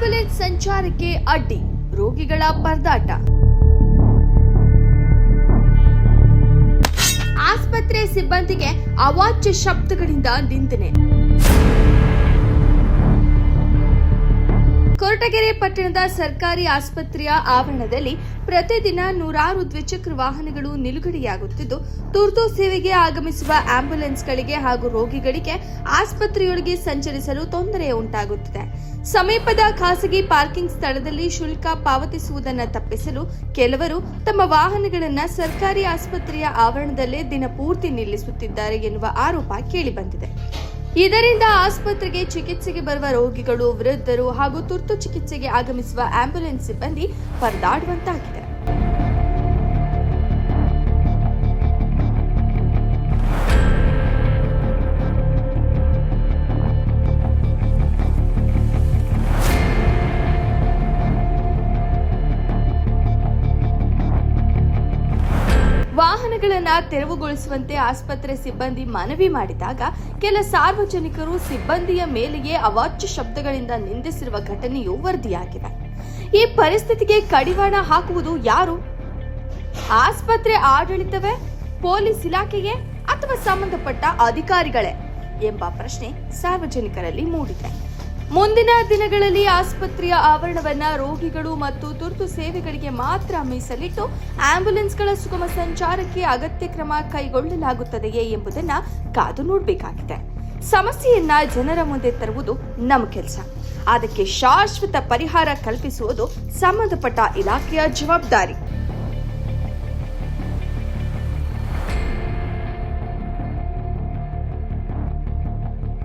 Ambulance ಸಂಚಾರಕ್ಕೆ ಅಡ್ಡಿ, ರೋಗಿಗಳ ಪರದಾಟ. ಆಸ್ಪತ್ರೆ ಸಿಬ್ಬಂದಿಗೆ ಅವಾಚ್ಯ ಶಬ್ದಗಳಿಂದ ನಿಂದನೆ. ಕೊರಟಗೆರೆ ಪಟ್ಟಣದ ಸರ್ಕಾರಿ ಆಸ್ಪತ್ರೆಯ ಆವರಣದಲ್ಲಿ ಪ್ರತಿದಿನ ನೂರಾರು ದ್ವಿಚಕ್ರ ವಾಹನಗಳು ನಿಲುಗಡೆಯಾಗುತ್ತಿದ್ದು, ತುರ್ತು ಸೇವೆಗೆ ಆಗಮಿಸುವ ಆಂಬ್ಯುಲೆನ್ಸ್ಗಳಿಗೆ ಹಾಗೂ ರೋಗಿಗಳಿಗೆ ಆಸ್ಪತ್ರೆಯೊಳಗೆ ಸಂಚರಿಸಲು ತೊಂದರೆ ಉಂಟಾಗುತ್ತಿದೆ. ಸಮೀಪದ ಖಾಸಗಿ ಪಾರ್ಕಿಂಗ್ ಸ್ಥಳದಲ್ಲಿ ಶುಲ್ಕ ಪಾವತಿಸುವುದನ್ನು ತಪ್ಪಿಸಲು ಕೆಲವರು ತಮ್ಮ ವಾಹನಗಳನ್ನು ಸರ್ಕಾರಿ ಆಸ್ಪತ್ರೆಯ ಆವರಣದಲ್ಲೇ ದಿನಪೂರ್ತಿ ನಿಲ್ಲಿಸುತ್ತಿದ್ದಾರೆ ಎನ್ನುವ ಆರೋಪ ಕೇಳಿಬಂದಿದೆ. ಇದರಿಂದ ಆಸ್ಪತ್ರೆಗೆ ಚಿಕಿತ್ಸೆಗೆ ಬರುವ ರೋಗಿಗಳು, ವೃದ್ಧರು ಹಾಗೂ ತುರ್ತು ಚಿಕಿತ್ಸೆಗೆ ಆಗಮಿಸುವ ಆಂಬ್ಯುಲೆನ್ಸ್ ಸಿಬ್ಬಂದಿ ಪರದಾಡುವಂತಾಗಿದೆ. ವಾಹನಗಳನ್ನು ತೆರವುಗೊಳಿಸುವಂತೆ ಆಸ್ಪತ್ರೆ ಸಿಬ್ಬಂದಿ ಮನವಿ ಮಾಡಿದಾಗ ಕೆಲ ಸಾರ್ವಜನಿಕರು ಸಿಬ್ಬಂದಿಯ ಮೇಲೆಯೇ ಅವಾಚ್ಯ ಶಬ್ದಗಳಿಂದ ನಿಂದಿಸಿರುವ ಘಟನೆಯು ವರದಿಯಾಗಿದೆ. ಈ ಪರಿಸ್ಥಿತಿಗೆ ಕಡಿವಾಣ ಹಾಕುವುದು ಯಾರು? ಆಸ್ಪತ್ರೆ ಆಡಳಿತವೇ, ಪೊಲೀಸ್ ಇಲಾಖೆಯೇ ಅಥವಾ ಸಂಬಂಧಪಟ್ಟ ಅಧಿಕಾರಿಗಳೇ ಎಂಬ ಪ್ರಶ್ನೆ ಸಾರ್ವಜನಿಕರಲ್ಲಿ ಮೂಡಿದೆ. ಮುಂದಿನ ದಿನಗಳಲ್ಲಿ ಆಸ್ಪತ್ರೆಯ ಆವರಣವನ್ನ ರೋಗಿಗಳು ಮತ್ತು ತುರ್ತು ಸೇವೆಗಳಿಗೆ ಮಾತ್ರ ಮೀಸಲಿಟ್ಟು ಆಂಬ್ಯುಲೆನ್ಸ್ಗಳ ಸುಗಮ ಸಂಚಾರಕ್ಕೆ ಅಗತ್ಯ ಕ್ರಮ ಕೈಗೊಳ್ಳಲಾಗುತ್ತದೆಯೇ ಎಂಬುದನ್ನು ಕಾದು ನೋಡಬೇಕಾಗಿದೆ. ಸಮಸ್ಯೆಯನ್ನ ಜನರ ಮುಂದೆ ತರುವುದು ನಮ್ಮ ಕೆಲಸ. ಅದಕ್ಕೆ ಶಾಶ್ವತ ಪರಿಹಾರ ಕಲ್ಪಿಸುವುದು ಸಂಬಂಧಪಟ್ಟ ಇಲಾಖೆಯ ಜವಾಬ್ದಾರಿ.